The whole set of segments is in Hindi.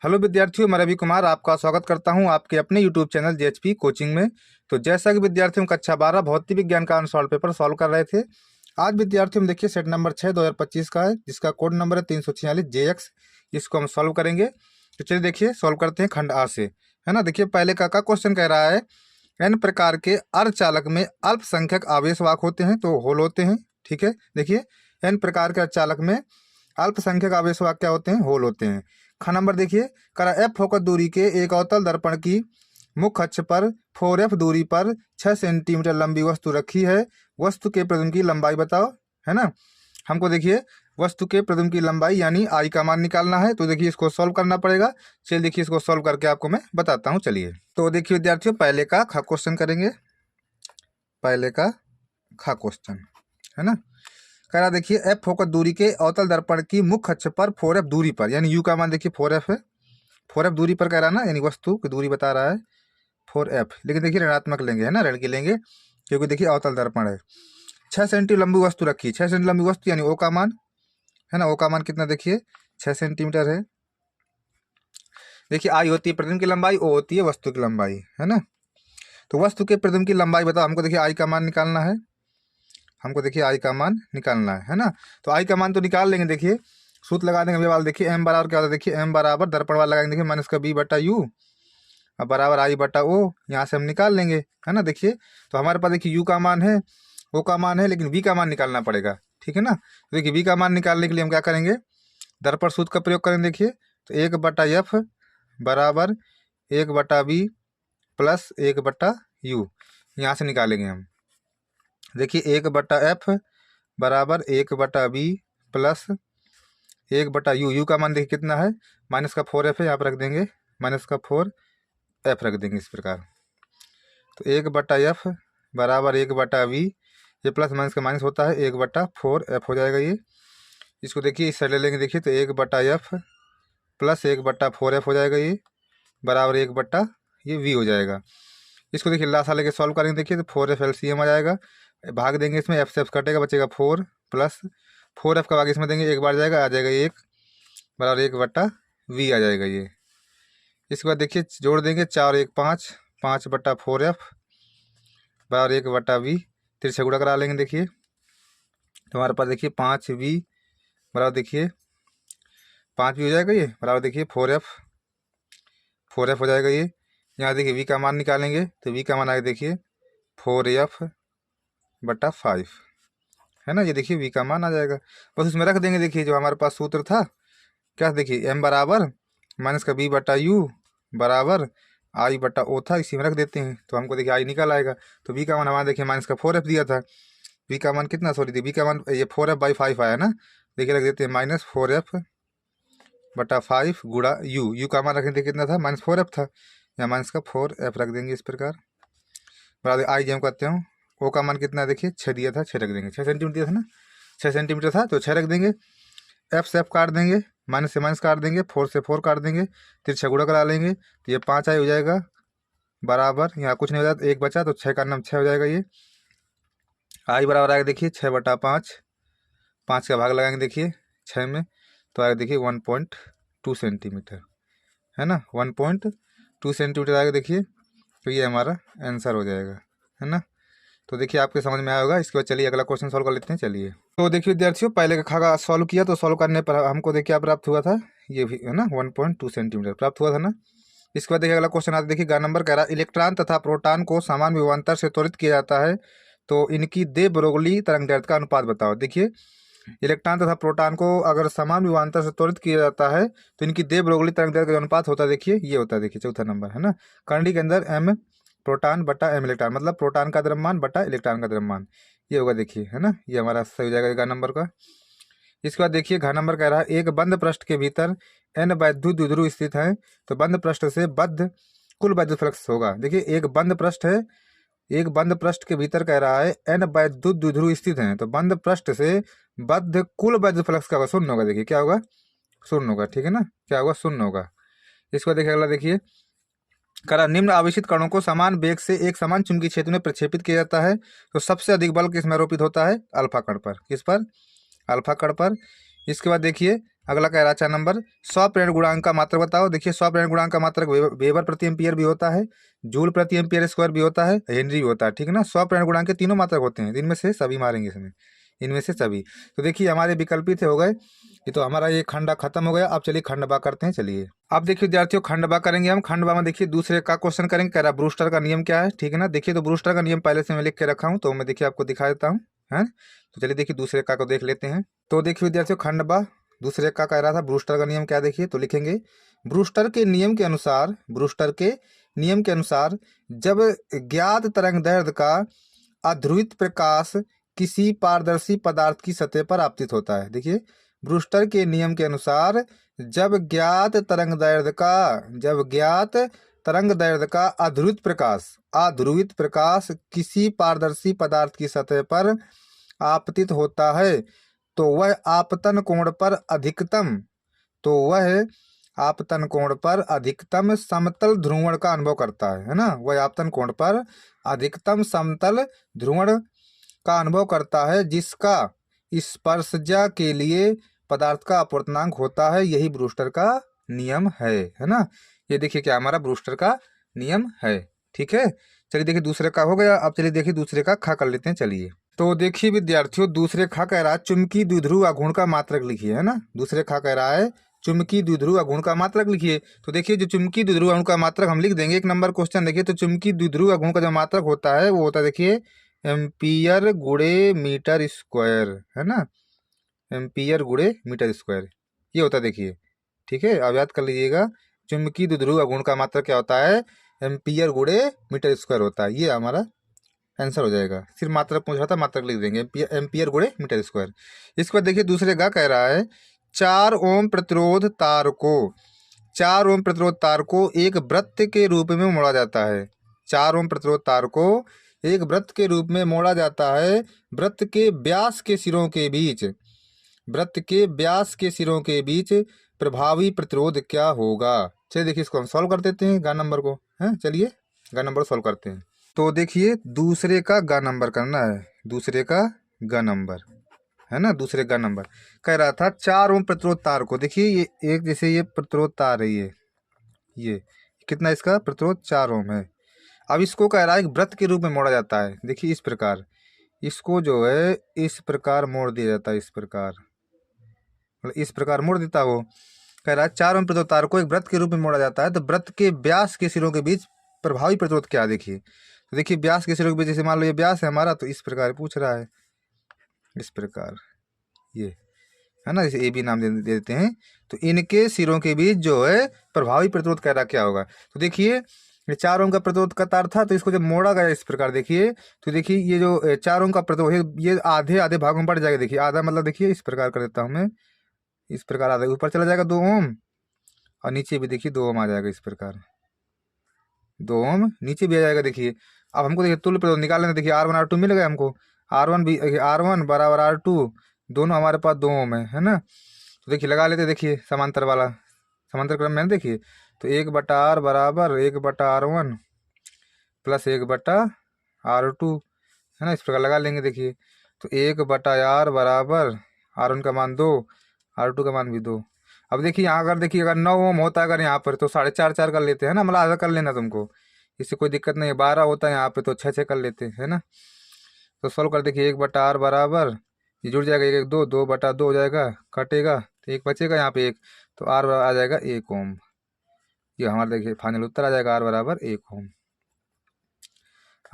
हेलो विद्यार्थियों, मैं रवि कुमार आपका स्वागत करता हूं आपके अपने यूट्यूब चैनल जेएचपी कोचिंग में। तो जैसा कि विद्यार्थियों कक्षा 12 भौतिक विज्ञान का अनसॉल्व पेपर सॉल्व कर रहे थे, आज विद्यार्थियों हम देखिए सेट नंबर 6 2025 का है, जिसका कोड नंबर है 346 JX। इसको हम सॉल्व करेंगे। तो चलिए देखिए सॉल्व करते हैं खंड आ से, है ना। देखिए पहले का क्वेश्चन कह रहा है n प्रकार के अर्धचालक में अल्पसंख्यक आवेशवाहक होते हैं, तो होल होते हैं। ठीक है, देखिए n प्रकार के अर्धचालक में अल्पसंख्यक आवेशवाहक क्या होते हैं? होल होते हैं। ख नंबर देखिए, करा एफ फोकस दूरी के एक अवतल दर्पण की मुख्य अक्ष पर 4F दूरी पर 6 सेंटीमीटर लंबी वस्तु रखी है। वस्तु के प्रतिबिंब की लंबाई बताओ, है ना। हमको देखिए वस्तु के प्रतिबिंब की लंबाई यानी आई का मान निकालना है। तो देखिए इसको सॉल्व करना पड़ेगा। चलिए देखिए इसको सॉल्व करके आपको मैं बताता हूँ। चलिए तो देखिए विद्यार्थियों, पहले का ख क्वेश्चन करेंगे। पहले का ख क्वेश्चन, है ना। कह रहा देखिए एफ फोकस दूरी के अवतल दर्पण की मुख्य अक्ष पर 4F दूरी पर, यानी यू का मान देखिए 4F है। 4F दूरी पर कह रहा है ना, यानी वस्तु की दूरी बता रहा है 4F। लेकिन देखिए ऋणात्मक लेंगे, है ना, ऋण की लेंगे, क्योंकि देखिए अवतल दर्पण है। 6 सेंटीमीटर लंबी वस्तु रखी, 6 सेंटीमीटर लंबी वस्तु यानी ओ का मान, है ना। ओ का मान कितना देखिए 6 सेंटीमीटर है। देखिए आई होती है प्रतिबिंब की लंबाई, ओ होती है वस्तु की लंबाई, है ना। तो वस्तु के प्रतिबिंब की लंबाई बताओ। हमको देखिए आई का मान निकालना है। हमको देखिए आई का मान निकालना है ना। तो आई का मान तो निकाल लेंगे। देखिए सूत्र लगा देंगे वाला, देखिए एम बराबर क्या होता है? देखिए एम बराबर दर्पण वाला लगाएंगे, देखिए माइनस का बी बटा यू अब बराबर आई बटा ओ। यहाँ से हम निकाल लेंगे, है ना। देखिए तो हमारे पास देखिए यू का मान है, ओ का मान है, लेकिन वी का मान निकालना पड़ेगा। ठीक है ना। तो देखिए वी का मान निकालने के लिए हम क्या करेंगे? दर्पण सूत्र का प्रयोग करेंगे। देखिए तो 1/F बराबर 1/B प्लस 1/U, यहाँ से निकालेंगे हम। देखिए 1/F बराबर 1/B प्लस 1/U। यू का मान देखिए कितना है? माइनस का 4F है, यहाँ पर रख देंगे माइनस का 4F रख देंगे इस प्रकार। तो 1/F बराबर 1/B, ये प्लस माइनस का माइनस होता है, 1/4F हो जाएगा ये। इसको देखिए इस साइड ले लेंगे। देखिए तो 1/F प्लस 1/4F हो जाएगा ये, बराबर 1/ ये V हो जाएगा। इसको देखिए लासा लेके सॉल्व करेंगे। देखिए तो 4F LCM आ जाएगा, भाग देंगे इसमें, F से F कटेगा, बचेगा 4 प्लस 4F का भाग इसमें देंगे, एक बार जाएगा, आ जाएगा 1 बराबर 1/V आ जाएगा ये। इसके बाद देखिए जोड़ देंगे 4 और 1 5, 5/4F बराबर 1/V। तिरछे गुणा करा लेंगे। देखिए तो हमारे पास देखिए 5V बराबर देखिए 5V हो जाएगा ये, बराबर देखिए 4F हो जाएगा ये। यहाँ देखिए V का मान निकालेंगे, तो V का मान आगे देखिए 4F/5, है ना। ये देखिए V का मान आ जाएगा, बस उसमें रख देंगे। देखिए जो हमारे पास सूत्र था क्या, देखिए M बराबर माइनस का B/U बराबर I/O था, इसी में रख देते हैं। तो हमको देखिए आई निकल आएगा। तो V का मान हमारा देखिए माइनस का 4F दिया था, V का मान कितना, सॉरी V का मान ये 4F/5 आया ना। देखिए रख देते हैं माइनस 4F/5 गुणा U का मान रखें देखिए कितना था, माइनस 4F था, या माइनस का 4F रख देंगे इस प्रकार। बराबर आई जब करते हो, ओ का मान कितना देखिए 6 दिया था, 6 रख देंगे। 6 सेंटीमीटर दिया था ना, 6 सेंटीमीटर था तो 6 रख देंगे। F से F काट देंगे, माइनस से माइनस काट देंगे, 4 से 4 काट देंगे, तिरछा गुणा करा लेंगे, तो ये 5 आई हो जाएगा, बराबर यहाँ कुछ नहीं हो जाता, 1 बचा, तो 6 का नाम 6 हो जाएगा ये। आई बराबर आएगा देखिए 6/5, 5 का भाग लगाएंगे देखिए 6 में, तो आएगा देखिए 1.2 सेंटीमीटर, है ना। 1.2 सेंटीमीटर आएगा देखिए। तो ये हमारा आंसर हो जाएगा, है ना। तो देखिए आपके समझ में आया होगा। इसके बाद चलिए अगला क्वेश्चन सॉल्व कर लेते हैं। चलिए तो देखिए विद्यार्थियों, पहले का खाका सॉल्व किया, तो सॉल्व करने पर हमको देखिए क्या प्राप्त हुआ था, ये भी, है ना, 1.2 सेंटीमीटर प्राप्त हुआ था ना। इसके बाद देखिए अगला क्वेश्चन आता है। देखिए ग नंबर कह रहा है इलेक्ट्रॉन तथा प्रोटॉन को समान विभवांतर से त्वरित किया जाता है, तो इनकी दे ब्रोगली तरंगदैर्घ्य का अनुपात बताओ। देखिए इलेक्ट्रॉन तथा प्रोटॉन को अगर समान विभवांतर से त्वरित किया जाता है, तो इनकी दे ब्रोगली तरंगदैर्घ्य का अनुपात होता है, देखिए ये होता है, देखिए चौथा नंबर, है ना। करंडी के अंदर M प्रोटॉन बटा M इलेक्ट्रॉन, मतलब प्रोटॉन का द्रव्यमान बटा इलेक्ट्रॉन का द्रव्यमान, ये होगा देखिए, है ना। ये हमारा सही हो जाएगा नंबर का। इसके बाद देखिए घ नंबर कह रहा है एक बंद पृष्ठ के भीतर n वैद्युत द्विध्रुव स्थित है, तो बंद पृष्ठ से बद्ध कुल वैद्युत फ्लक्स होगा। देखिए एक बंद पृष्ठ है, एक बंद पृष्ठ के भीतर कह रहा है n वैद्युत द्विध्रुव स्थित है, तो बंद पृष्ठ से बद्ध कुल वैद्युत फ्लक्स का शून्य होगा। देखिए क्या होगा, शून्य होगा, ठीक है ना, क्या होगा, शून्य होगा। इसको देखिए अगला देखिए करा निम्न आवेशित कणों को समान वेग से एक समान चुंबकीय क्षेत्र में प्रक्षेपित किया जाता है, तो सबसे अधिक बल किसमें आरोपित होता है? अल्फा कण पर। किस पर? अल्फा कण पर। इसके बाद देखिए अगला कह रहा है 4 नंबर, 100 प्रेरण गुणांक का मात्रक बताओ। देखिए 100 प्रेरण गुणांक का मात्रक वेबर प्रति एम्पियर भी होता है, जूल प्रति एम्पियर स्क्वायर भी होता है, हेनरी भी होता है, ठीक है ना। 100 प्रेरण गुणांक के तीनों मात्रक होते हैं, इनमें से सभी मारेंगे इसमें, इनमें से सभी। तो देखिए हमारे विकल्पित हो गए, ये तो हमारा ये खंडा खत्म हो गया। अब चलिए खंड बा करते हैं। चलिए अब देखिए विद्यार्थियों, खंड बा करेंगे हम। खंड बा में देखिए दूसरे का क्वेश्चन करेंगे, कह रहा ब्रूस्टर का नियम क्या है, ठीक है ना। देखिए तो ब्रूस्टर का नियम पहले से मैं लिख के रखा हूँ, तो मैं देखिए आपको दिखा देता हूँ, है। तो चलिए देखिए दूसरे का को देख लेते हैं। तो देखिए विद्यार्थियों, खंड बा दूसरे का कह रहा था ब्रूस्टर का नियम क्या, देखिए तो लिखेंगे ब्रूस्टर के नियम के अनुसार, ब्रूस्टर के नियम के अनुसार जब ज्ञात तरंग दैर्ध्य का अध्रुवित प्रकाश किसी पारदर्शी पदार्थ की सतह पर आपतित होता है। देखिए ब्रूस्टर के नियम के अनुसार जब ज्ञात तरंग दैर्ध्य का अध्रुवित प्रकाश किसी पारदर्शी पदार्थ की सतह पर आपतित होता है, तो वह आपतन कोण पर अधिकतम समतल ध्रुवण का अनुभव करता है ना। वह आपतन कोण पर अधिकतम समतल ध्रुवण का अनुभव करता है, जिसका स्पर्शजा के लिए पदार्थ का अपवर्तनांक होता है। यही ब्रूस्टर का नियम है ना। ये देखिए क्या हमारा ब्रूस्टर का नियम है, ठीक है। चलिए देखिए दूसरे का हो गया। अब चलिए देखिए दूसरे का खा कर लेते हैं। चलिए तो देखिए विद्यार्थियों, दूसरे खा कह रहा है चुंबकीय द्विध्रुव आघूर्ण का मात्रक लिखिए, है ना। दूसरे खा कह रहा है चुंबकीय द्विध्रुव आघूर्ण का मात्रक लिखिए। तो देखिए जो चुंबकीय द्विध्रुव आघूर्ण का मात्रक हम लिख देंगे। 1 नंबर क्वेश्चन देखिए, तो चुंबकीय द्विध्रुव आघूर्ण का जो मात्रक होता है वो होता है देखिए एम्पियर गुणे मीटर स्क्वायर, है ना। एम्पियर गुणे मीटर स्क्वायर ये होता है, देखिए ठीक है। अब याद कर लीजिएगा, चुंबकीय द्विध्रुव आघूर्ण का मात्रक क्या होता है, एम्पियर गुणे मीटर स्क्वायर होता है। ये हमारा आंसर हो जाएगा। सिर्फ मात्रक पूछ रहा था, मात्रक लिख देंगे एम्पियर गुणे मीटर स्क्वायर। इसके बाद देखिए दूसरे का कह रहा है 4 ओम प्रतिरोध तार को एक वृत्त के रूप में मोड़ा जाता है। 4 ओम प्रतिरोध तार को एक वृत्त के रूप में मोड़ा जाता है। वृत्त के व्यास के सिरों के बीच प्रभावी प्रतिरोध क्या होगा। चलिए देखिए इसको हम सॉल्व कर देते हैं, गा नंबर को, है। चलिए गा नंबर सॉल्व करते हैं। तो देखिए दूसरे का गा नंबर करना है, दूसरे का गा नंबर, है ना। दूसरे का नंबर कह रहा था 4 ओम प्रतिरोध तार को, देखिए ये एक जैसे ये प्रतिरोध तार है, ये कितना इसका प्रतिरोध 4 ओम है। अब इसको कह रहा है वृत्त के रूप में मोड़ा जाता है। देखिए इस प्रकार इसको जो है इस प्रकार मोड़ दिया जाता है, इस प्रकार, मतलब इस प्रकार मोड़ देता है। वो कह रहा है 4 ओम प्रतिरोध तार को एक वृत्त के रूप में मोड़ा जाता है, तो वृत्त के व्यास के सिरों के बीच प्रभावी प्रतिरोध क्या, देखिए। तो देखिए व्यास के सिरों के बीच, जैसे मान लो ये व्यास है हमारा, तो इस प्रकार पूछ रहा है, इस प्रकार ये, है ना। जैसे ए बी नाम दे देते हैं, तो इनके सिरों के बीच जो है प्रभावी प्रतिरोध कह रहा क्या होगा। तो देखिए ये 4 ओम का प्रतिरोध का तार था, तो इसको जब मोड़ा गया इस प्रकार, देखिए तो देखिए ये जो 4 ओम का प्रतिरोध है ये आधे आधे भागों में बढ़ जाएगा। देखिए आधा मतलब देखिए इस प्रकार कर देता हूँ मैं, इस प्रकार आधा ऊपर चला जाएगा 2 ओम, और नीचे भी देखिए 2 ओम आ जाएगा, इस प्रकार 2 ओम नीचे भी आ जाएगा। देखिए अब हमको देखिए तुल्य प्रतिरोध निकालना है। देखिए R1 R2 मिल गया हमको, R1 भी R1 बराबर R2, दोनों हमारे पास 2 ओम है ना। तो देखिए लगा लेते, देखिए समांतर वाला, समांतर क्रम में देखिए, तो 1/R बराबर 1/R1 प्लस 1/R2, है ना। इस प्रकार लगा लेंगे। देखिए तो 1/R बराबर R1 का मान 2, R2 का मान भी 2। अब देखिए यहाँ अगर देखिए अगर 9 ओम होता है अगर यहाँ पर, तो 4.5 कर लेते हैं ना, मतलब आधा कर लेना तुमको, इससे कोई दिक्कत नहीं है। 12 होता है यहाँ पे तो 6 कर लेते हैं ना। तो सॉल्व कर देखिए 1/R बराबर, ये जुड़ जाएगा 1 1 2, 2/2 हो जाएगा, कटेगा तो 1 बचेगा यहाँ पे 1, तो R आ जाएगा 1 ओम। ये हमारा देखिए फाइनल उत्तर आ जाएगा, R बराबर 1 ओम।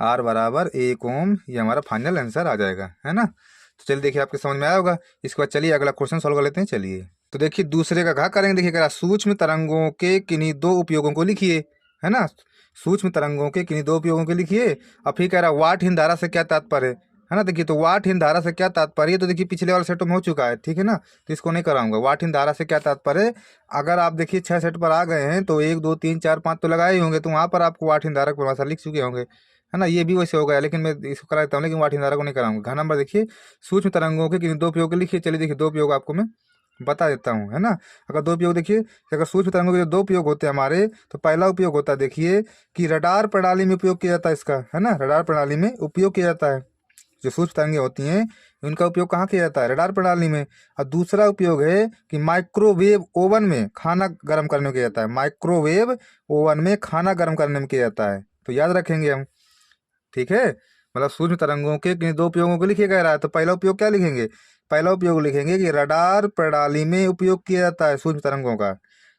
R बराबर 1 ओम, ये हमारा फाइनल आंसर आ जाएगा, है ना। तो चलिए देखिए आपके समझ में आया होगा। इसके बाद चलिए अगला क्वेश्चन सॉल्व कर लेते हैं। चलिए तो देखिए दूसरे का घा करेंगे। देखिए कह सूक्ष्म तरंगों के किन्हीं 2 उपयोगों को लिखिए, है ना। सूक्ष्म तरंगों के किन्हीं 2 उपयोगों को लिखिए। अब फिर कह रहा वाटहीन धारा से क्या तात्पर्य है ना। देखिए तो वाटहीन धारा से क्या तात्पर्य, तो देखिए पिछले वाले सेटों में हो चुका है, ठीक है ना। तो इसको नहीं कराऊंगा। वाटहीन धारा से क्या तात्पर्य, अगर आप देखिए 6 सेट पर आ गए हैं तो 1 2 3 4 5 तो लगाए ही होंगे, तो वहाँ पर आपको वाटहीन धारा की परिभाषा लिख चुके होंगे, है ना। ये भी वैसे हो गया, लेकिन मैं इसको करा देता हूँ, लेकिन वाटहीन धारा को नहीं कराऊंगा। घा नंबर देखिए सूक्ष्म तरंगों के किन्हीं 2 उपयोग लिखिए। चलिए देखिए 2 उपयोग आपको मैं बता देता हूँ, है ना। अगर 2 उपयोग देखिए, अगर सूक्ष्म तरंगों के जो 2 उपयोग होते हैं हमारे, तो पहला उपयोग होता है देखिए कि रडार प्रणाली में उपयोग किया जाता है इसका, है ना। रडार प्रणाली में उपयोग किया जाता है। जो सूक्ष्म तरंगें होती हैं उनका उपयोग कहाँ किया जाता है? रडार प्रणाली में। और दूसरा उपयोग है कि माइक्रोवेव ओवन में खाना गर्म करने में किया जाता है। माइक्रोवेव ओवन में खाना गर्म करने में किया जाता है, तो याद रखेंगे हम। ठीक है, मतलब सूक्ष्म तरंगों के किन दो उपयोगों को लिखे गए रहा है, तो पहला उपयोग क्या लिखेंगे? पहला उपयोग लिखेंगे कि रडार प्रणाली में उपयोग किया जाता है सूक्ष्म तरंगों का।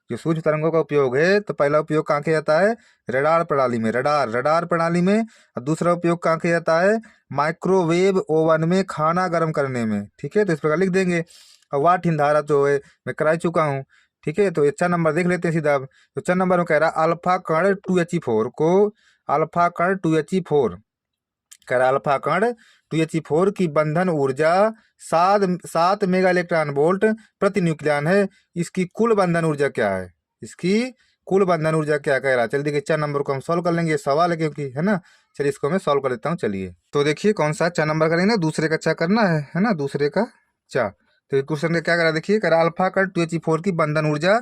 जो सूक्ष्म तरंगों का उपयोग है तो पहला उपयोग कहाँ किया जाता है? रडार प्रणाली में, रडार रडार प्रणाली में। और दूसरा उपयोग कहाँ किया जाता है? माइक्रोवेव ओवन में खाना गर्म करने में। ठीक है, तो इस प्रकार लिख देंगे। और वाट इन धारा जो है मैं करा चुका हूँ। ठीक है, तो 4 नंबर देख लेते हैं सीधा। तो 4 नंबर में कह रहा है अल्फा कण 2He4 को, अल्फा कण 2He4 कह रहा अल्फा कण 2He4 की बंधन ऊर्जा 7 मेगा इलेक्ट्रॉन वोल्ट प्रति न्यूक्लियन है। इसकी कुल बंधन ऊर्जा क्या है? इसकी कुल बंधन ऊर्जा क्या कह रहा है? चलिए देखिए 4 नंबर को हम सॉल्व कर लेंगे, सवाल है क्योंकि, है ना। चलिए इसको मैं सॉल्व कर देता हूँ। चलिए तो देखिए कौन सा 4 नंबर करेंगे ना, दूसरे का चा करना है ना, दूसरे का चा। तो क्वेश्चन क्या करा देखिए, कह रहा अल्फा कण 2He4 की बंधन ऊर्जा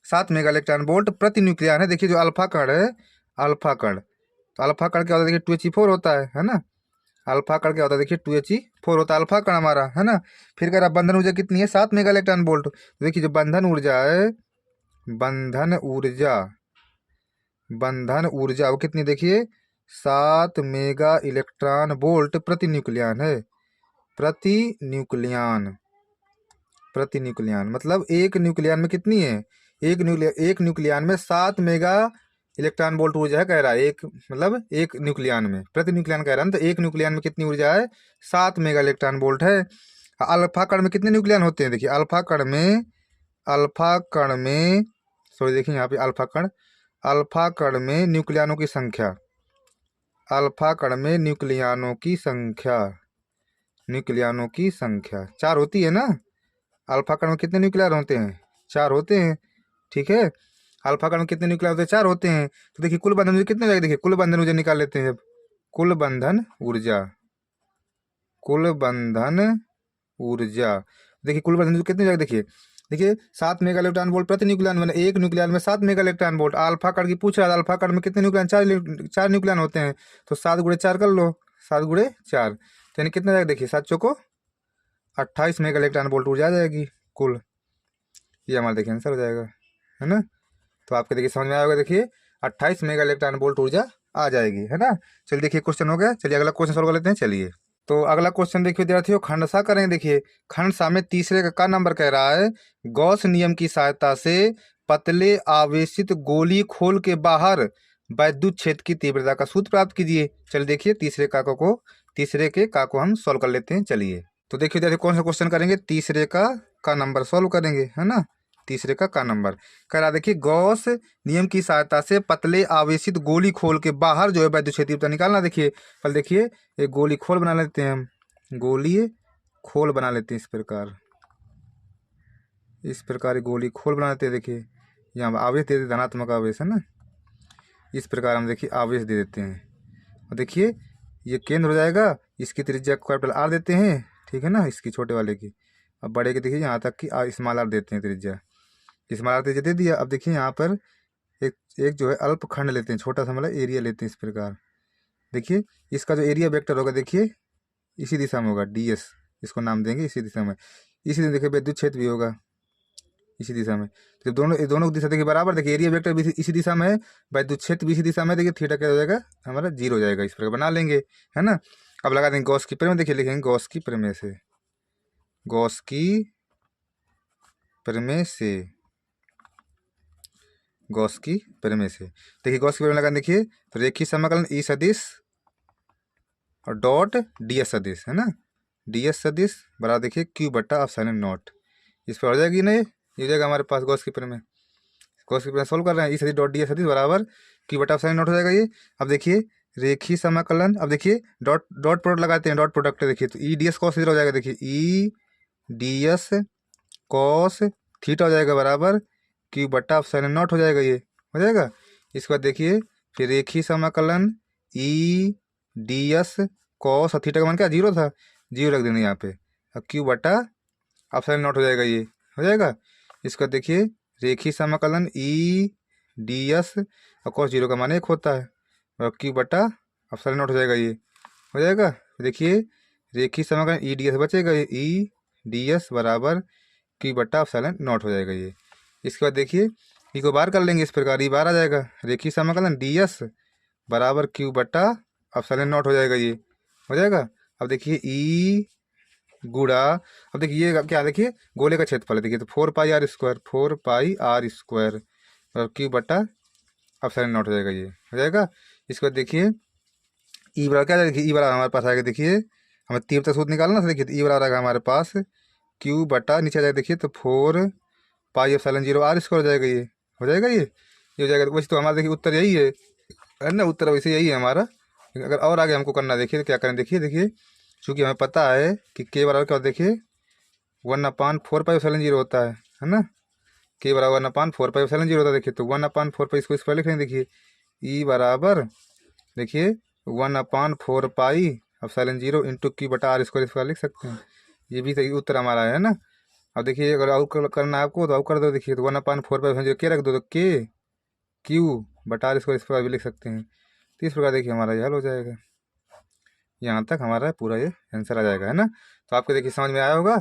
7 मेगा इलेक्ट्रॉन वोल्ट प्रति न्यूक्लियन है। देखिए जो अल्फा कण है, अल्फा कण, तो अल्फा कण क्या होता है? देखिए 2He4 होता है ना। अल्फा कण क्या होता है? देखिए 2He4 होता है अल्फा कण हमारा, है ना। फिर कह रहा बंधन ऊर्जा कितनी है? 7 मेगा इलेक्ट्रॉन वोल्ट। तो देखिए जो बंधन ऊर्जा है, बंधन ऊर्जा, बंधन ऊर्जा वो कितनी? देखिए 7 मेगा इलेक्ट्रॉन वोल्ट प्रति न्यूक्लियन है। प्रति न्यूक्लियन, प्रति न्यूक्लियन मतलब एक न्यूक्लियन में कितनी है? एक न्यूक्लियन में 7 मेगा इलेक्ट्रॉन वोल्ट ऊर्जा है कह रहा है। एक मतलब एक न्यूक्लियन में, प्रति न्यूक्लियन कह रहा है ना, तो एक न्यूक्लियन में कितनी ऊर्जा है? 7 मेगा इलेक्ट्रॉन वोल्ट है। अल्फा कण में कितने न्यूक्लियन होते हैं? देखिए अल्फा कण में, अल्फा कण में, सॉरी देखिए यहाँ पे अल्फा कण, अल्फा कण में न्यूक्लियनों की संख्या, अल्फा कण में न्यूक्लियनों की संख्या, न्यूक्लियनों की संख्या 4 होती है ना। अल्फा कण में कितने न्यूक्लियर होते हैं? 4 होते हैं। ठीक है, अल्फा कण में कितने न्यूक्लियर होते हैं? 4 होते हैं। तो देखिए कुल बंधन ऊर्जा कितने हो जाएगी? देखिए कुल बंधन ऊर्जा निकाल लेते हैं जब, कुल बंधन ऊर्जा, कुल बंधन ऊर्जा, देखिए कुल बंधन ऊर्जा कितनी हो जाएगी? देखिए देखिए 7 मेगा इलेक्ट्रॉन वोल्ट प्रति न्यूक्लियन, मैंने एक न्यूक्लियन में 7 मेगा इलेक्ट्रॉन वोल्ट। अल्फा कण की पूछ रहा है, अल्फा कण में कितने न्यूक्लियन? 4 न्यूक्लियन होते हैं। तो 7 गुणे 4 कर लो, 7 गुणे 4, तो यानी कितना जाएगा? देखिए 7 चौको 28 मेगा इलेक्ट्रॉन वोल्ट ऊर्जा आ जाएगी कुल। ये हमारा देखिए आंसर हो जाएगा, है ना। तो आपके देखिए समझ में आया होगा। देखिए 28 मेगा इलेक्ट्रॉन वोल्ट ऊर्जा आ जाएगी, है ना। चलिए देखिए क्वेश्चन हो गया। चलिए अगला क्वेश्चन सॉल्व कर लेते हैं। चलिए तो अगला क्वेश्चन देखिए विद्यार्थियों, खंडसा करेंगे। देखिए खंडसा में तीसरे का नंबर कह रहा है गॉस नियम की सहायता से पतले आवेशित गोली खोल के बाहर वैद्युत क्षेत्र की तीव्रता का सूत्र प्राप्त कीजिए। चलिए देखिए तीसरे के का को हम सॉल्व कर लेते हैं। चलिए तो देखिए विद्यार्थी कौन सा क्वेश्चन करेंगे? तीसरे का नंबर सॉल्व करेंगे, है ना। तीसरे का नंबर कह रहा देखिए गॉस नियम की सहायता से पतले आवेशित गोली खोल के बाहर जो है वैद्युत क्षेत्र तीव्रता निकालना। देखिए पहले देखिए एक गोली खोल बना लेते हैं हम, गोली खोल बना लेते हैं इस प्रकार गोली खोल बना लेते हैं। देखिए यहाँ आवेश दे देते, धनात्मक आवेश है ना। इस प्रकार हम देखिए आवेश दे देते हैं और देखिए ये केंद्र हो जाएगा। इसकी त्रिज्या कैपिटल आर देते हैं, ठीक है ना, इसकी छोटे वाले की। अब बड़े के देखिए यहाँ तक की स्मॉल आर देते हैं त्रिज्या, स्मॉल आर त्रिज्या दे दिया। अब देखिए यहाँ पर एक जो है अल्प खंड लेते हैं, छोटा सा मतलब एरिया लेते हैं। इस प्रकार देखिए इसका जो एरिया वेक्टर होगा देखिए इसी दिशा में होगा, ds इसको नाम देंगे इसी दिशा में। इसी दिन देखिए विद्युत क्षेत्र भी होगा इसी दिशा में। तो दोनों दिशा देखिए बराबर, देखिए एरिया वेक्टर भी इसी दिशा में है, वैद्युत क्षेत्र भी इसी दिशा में। देखिए थीटा क्या हो जाएगा हमारा 0 हो जाएगा। इस प्रकार बना लेंगे, है ना। अब लगा देंगे गॉस की प्रमेय। देखिए लिखेंगे गॉस की प्रमेय से, गॉस की प्रमेय से, गॉस की प्रमेय से। देखिए गॉस की प्रमेय लगा देखिए तो रेखीय समाकलन ई सदिश और डॉट ds सदिश, है ना। ds सदिश बराबर देखिए q बट्टा एप्सिलॉन नॉट। इस पर हो जाएगी ना, ये हो जाएगा हमारे पास गॉस की प्रमेय। गॉस की प्रमेय सोल्व कर रहे हैं, ई सदिश डॉट ds सदिश बराबर q बट्टा एप्सिलॉन नॉट हो जाएगा ये। अब देखिए रेखीय समाकलन, अब देखिए डॉट प्रोडक्ट लगाते हैं, डॉट प्रोडक्ट देखिए तो ई ds कॉस थीटा हो जाएगा। देखिए ई ds कॉस थीटा हो जाएगा बराबर q बट्टा एप्सिलॉन नॉट हो जाएगा, ये हो जाएगा। इसके बाद देखिए फिर रेखीय समाकलन ई ds कॉस और थीटा का मान क्या 0 था, 0 रख देना यहाँ पे। अब q बट्टा एप्सिलॉन नॉट हो जाएगा, ये हो जाएगा। इसका देखिए रेखीय समाकलन ई ds और कॉस 0 का मान 1 होता है और q बट्टा एप्सिलॉन नॉट हो जाएगा, ये हो जाएगा। देखिए रेखीय समीकरण ई डी एस बचेगा, ये ई डी एस बराबर क्यू बटा एप्सिलॉन नॉट हो जाएगा ये। इसके बाद देखिए ई को बाहर कर लेंगे, इस प्रकार ई बाहर आ जाएगा, रेखीय समाकलन डी एस बराबर क्यू बटा एप्सिलॉन नॉट हो जाएगा, ये हो जाएगा। अब देखिए ई गुणा, अब देखिए ये क्या, देखिए गोले का क्षेत्रफल है, देखिए तो 4 पाई r² और क्यू बटा एप्सिलॉन नॉट हो जाएगा, ये हो जाएगा। इसके बाद देखिए ई बराबर क्या जाएगा, देखिए ई बराबर हमारे पास आएगा, देखिए हमें तीव्रता सूत्र निकालना था, देखिए तो ई बराबर आएगा हमारे पास क्यू बटा नीचे आ जाएगा, देखिए तो 4 पाई एप्सिलॉन 0 r² हो जाएगा, ये हो जाएगा, ये हो जाएगा। तो वैसे तो हमारा देखिए उत्तर यही है ना, उत्तर वैसे यही है हमारा। अगर और आगे हमको करना देखिए तो क्या करें, देखिए चूँकि हमें पता है कि के बराबर क्या होता है, देखिए 1/4 पाई एप्सिलॉन 0 होता है ना, के बराबर 1/4 पाई एप्सिलॉन 0 होता है, देखिए तो 1/4 पाई इसको इस पर लिख लेंगे, देखिए ई बराबर देखिए 1/4 पाई एप्सिलॉन 0 इंटू क्यू बटा r² इस पर लिख सकते हैं, ये भी सही उत्तर हमारा है ना। अब देखिए अगर आउट करना है आपको तो आउट कर दो, देखिए तो 1/4 पाई के रख दो तो के क्यू बटा r² इस पर भी लिख सकते हैं। तो इस प्रकार देखिए हमारा ये हल हो जाएगा, यहाँ तक हमारा पूरा ये आंसर आ जाएगा, है ना। तो आपको देखिए समझ में आया होगा,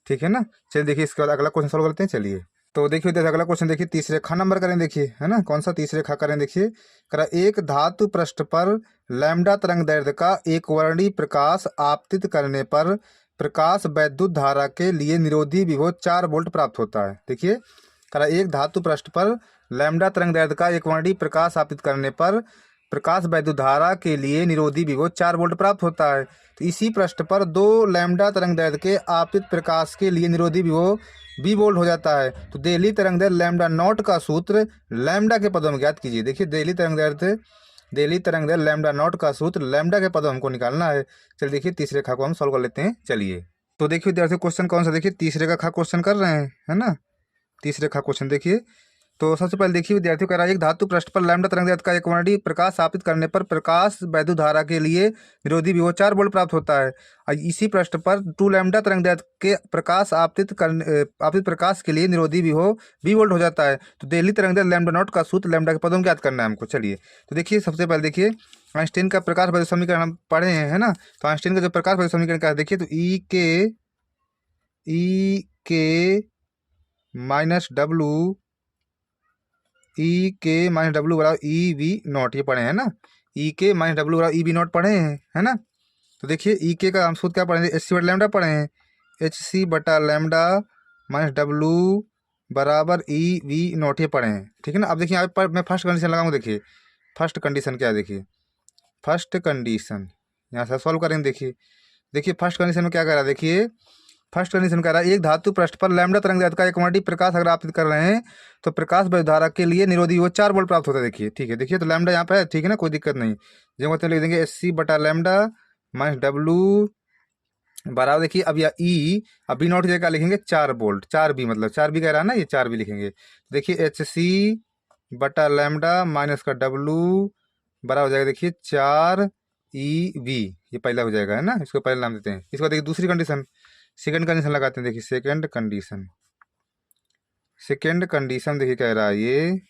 ठीक है ना। चलिए देखिए इसके बाद अगला क्वेश्चन सॉल्व करते हैं, चलिए। तो देखिए अगला क्वेश्चन देखिए तीसरे खा नंबर करें, देखिए है ना, कौन सा तीसरे खा करें, देखिए करा एक धातु पृष्ठ पर लैम्डा तरंग दैर्ध्य का एक वर्णी प्रकाश आपतित करने पर प्रकाश वैद्युत धारा के लिए निरोधी विभव 4 वोल्ट प्राप्त होता है। देखिए करा एक धातु पृष्ठ पर लैम्डा तरंग दैर्ध्य का एक वर्णी प्रकाश आपतित करने पर प्रकाश वैद्युत धारा के लिए निरोधी विभव 4 वोल्ट प्राप्त होता है। तो इसी पृष्ठ पर 2 लैम्डा तरंग दैर्ध्य के आपतित प्रकाश के लिए निरोधी विभव 20 वोल्ट हो जाता है। तो देहली तरंग दैर्ध्य लैम्डा नॉट का सूत्र लैम्डा के पदों में ज्ञात कीजिए। देखिए देहली तरंग दैर्ध्य लैम्डा नॉट का सूत्र लैम्डा के पदों हमको निकालना है। चलिए देखिए तीसरे खा को हम सॉल्व कर लेते हैं, चलिए। तो देखिए विद्यार्थी क्वेश्चन कौन सा, देखिए तीसरे का खा क्वेश्चन कर रहे हैं, है ना। तीसरे खा क्वेश्चन देखिए, तो सबसे पहले देखिए विद्यार्थियों कह रहा है एक धातु पृष्ठ पर लैम्डा तरंग दैर्ध्य का एक वर्णी प्रकाश आपतित करने पर प्रकाश वैद्युत धारा के लिए निरोधी विभव 4 वोल्ट प्राप्त होता है। और इसी पृष्ठ पर 2 लैम्डा तरंग दैर्ध्य के प्रकाश आपतित प्रकाश के लिए निरोधी विभव 20 वोल्ट हो जाता है। तो देहली तरंग दैर्ध्य लैम्डा नॉट का सूत्र लैम्डा के पदों में ज्ञात करना है हमको, चलिए। तो देखिए सबसे पहले देखिए आइंस्टीन का प्रकाश वैद्युत समीकरण हम पढ़े हैं, है ना। तो आइंस्टीन का जो प्रकाश वैद्युत समीकरण क्या है, देखिए तो ई के माइनस डब्लू बराबर ई वी नॉट, ये पढ़े हैं ना। ई के माइनस डब्लू बराबर ई वी नॉट पढ़े हैं, है ना। तो देखिए ई के का हम सूत्र क्या पढ़े हैं, एच सी बटा लैम्डा पढ़े हैं, एच सी बटा लैम्डा माइनस डब्लू बराबर ई वी नॉट, ये पढ़े हैं, ठीक है ना। अब देखिए यहाँ पर मैं फर्स्ट कंडीशन लगाऊंगा, देखिए फर्स्ट कंडीशन क्या है, देखिए फर्स्ट कंडीशन यहाँ से सॉल्व करेंगे। देखिए फर्स्ट कंडीशन में क्या कह रहा है, देखिए फर्स्ट कंडीशन कह रहा है एक धातु पृष्ठ पर लैम्डा तरंग दैर्ध्य का एक वर्णी प्रकाश अगर आपतित कर रहे हैं तो प्रकाश वैद्युत धारा के लिए निरोधी वो 4 वोल्ट प्राप्त होता है। देखिए ठीक है, देखिए तो लैम्डा यहाँ पे है, ठीक है ना, कोई दिक्कत नहीं। जो मतलब लिख देंगे एस सी बटा लैम्डा माइनस डब्लू बराबर, देखिए अब या ई अब बी नॉट जगह लिखेंगे 4 वोल्ट, 4 बी मतलब 4 बी कह रहा है ना, ये 4 बी लिखेंगे। देखिए एच सी बटा लैम्डा माइनस का डब्लू बराबर हो जाएगा, देखिए 4 ई वी, ये पहला हो जाएगा, है ना। इसको पहले नाम देते हैं। इसको देखिए दूसरी कंडीशन सेकंड कंडीशन लगाते हैं, देखिए सेकंड कंडीशन देखिए कह रहा है, ये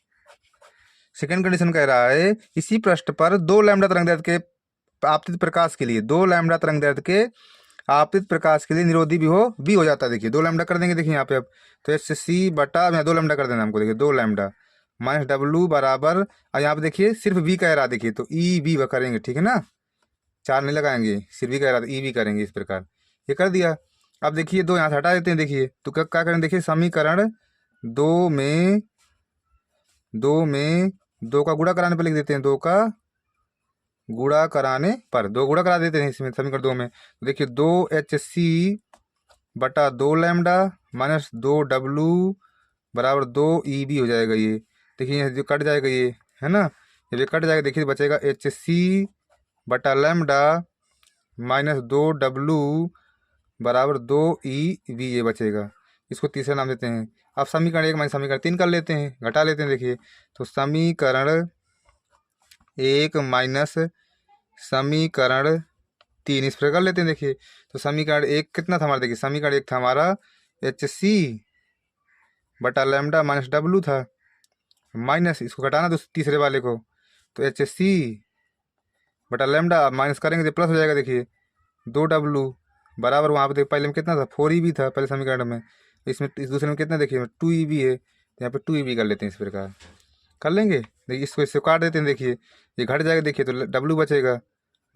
सेकंड कंडीशन कह रहा है इसी पृष्ठ पर 2 लैम्डा तरंग दैर्ध्य के आपतित प्रकाश के लिए 2 लैम्डा तरंग दैर्ध्य के आपतित प्रकाश के लिए निरोधी विभव भी हो जाता है। देखिए 2 लैम्डा कर देंगे, देखिए यहाँ पे अब तो एच सी बटा 2 लैम्डा कर देना हमको, देखिए 2 लैम्डा माइनस डब्लू बराबर, और यहाँ पे देखिए सिर्फ वी कह रहा है, देखिए तो ई वी करेंगे, ठीक है ना, 4 नहीं लगाएंगे, सिर्फ वी कह रहा था ई वी करेंगे, इस प्रकार ये कर दिया। अब देखिए 2 यहाँ से हटा देते हैं, देखिए तो क्या करें, देखिए समीकरण 2 में 2 का गुणा कराने पर लिख देते हैं, 2 का गुणा कराने पर 2 गुणा करा देते हैं इसमें समीकरण 2 में। तो देखिए 2 एच सी बटा 2 लैम्डा माइनस 2 डब्लू बराबर 2 ई बी हो जाएगा। ये देखिए जो कट जाएगा ये, है ना, ये कट जाएगा, देखिए बचेगा एच सी बटा लैम्डा माइनस 2 डब्लू बराबर 2 ई वी, ये बचेगा। इसको तीसरा नाम देते हैं। अब समीकरण 1 माइनस समीकरण 3 कर लेते हैं, घटा लेते हैं। देखिए तो समीकरण 1 माइनस समीकरण 3 इस प्रकार कर लेते हैं। देखिए तो समीकरण 1 कितना था हमारा, देखिए समीकरण 1 था हमारा एच सी बटा लैम्डा माइनस डब्लू था, माइनस इसको घटाना तो तीसरे वाले को, तो एच सी बटा लैम्डा माइनस करेंगे तो प्लस हो जाएगा। देखिए 2W बराबर, वहाँ पे देख पहले में कितना था 4EB था पहले समीकरण में, इसमें इस दूसरे में कितना देखिए 2EB है, तो यहाँ पे 2EB कर लेते हैं इस प्रकार, कर लेंगे। देखिए इसको इससे काट देते हैं, देखिए ये घट जाएगा, देखिए तो W बचेगा,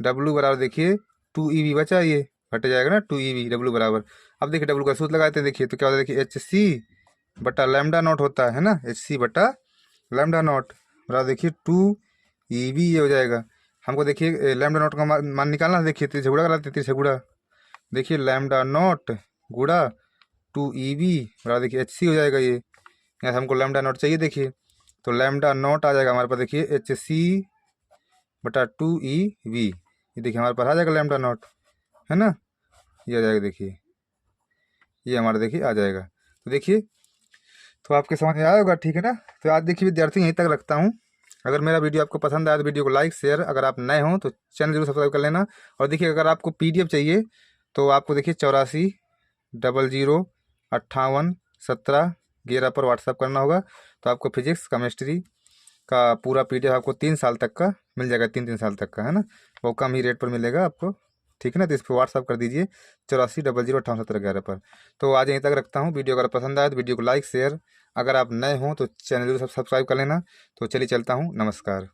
W बराबर देखिए 2EB बचा, ये घट जाएगा ना 2EB, W बराबर। अब देखिए W का सूत्र लगाते हैं, देखिए तो क्या होता है, देखिए HC बटा लैम्डा नॉट होता है ना, HC बटा लैम्डा नॉट बराबर देखिए 2EB ये हो जाएगा। हमको देखिए लैम्डा नॉट का मान निकालना है, देखिए त्रिछगुड़ा कराते हैं, त्रिछगुड़ा देखिए लैम्डा नॉट गुड़ा 2EB बराबर देखिए HC हो जाएगा। ये यहाँ से हमको लैम्डा नॉट चाहिए, देखिए तो लैम्डा नॉट आ जाएगा हमारे पास, देखिए HC बटा 2EB, ये देखिए हमारे पास आ जाएगा लैम्डा नॉट, है ना, ये आ जाएगा, देखिए ये हमारा देखिए आ जाएगा। तो देखिए तो आपके समझ में आया होगा, ठीक है ना। तो आज देखिए विद्यार्थी यहीं तक रखता हूँ। अगर मेरा वीडियो आपको पसंद आया तो वीडियो को लाइक शेयर, अगर आप नए हों तो चैनल जरूर सब्सक्राइब कर लेना। और देखिए अगर आपको PDF चाहिए तो आपको देखिए 8400581711 पर व्हाट्सअप करना होगा, तो आपको फिजिक्स केमिस्ट्री का पूरा PDF आपको 3 साल तक का मिल जाएगा, 3 साल तक का, है ना, वो कम ही रेट पर मिलेगा आपको, ठीक है ना। तो इस पर व्हाट्सअप कर दीजिए 8400581711 पर। तो आज यहीं तक रखता हूँ। वीडियो अगर पसंद आए तो वीडियो को लाइक शेयर, अगर आप नए हों तो चैनल जरूर सब्सक्राइब कर लेना। तो चलिए चलता हूँ, नमस्कार।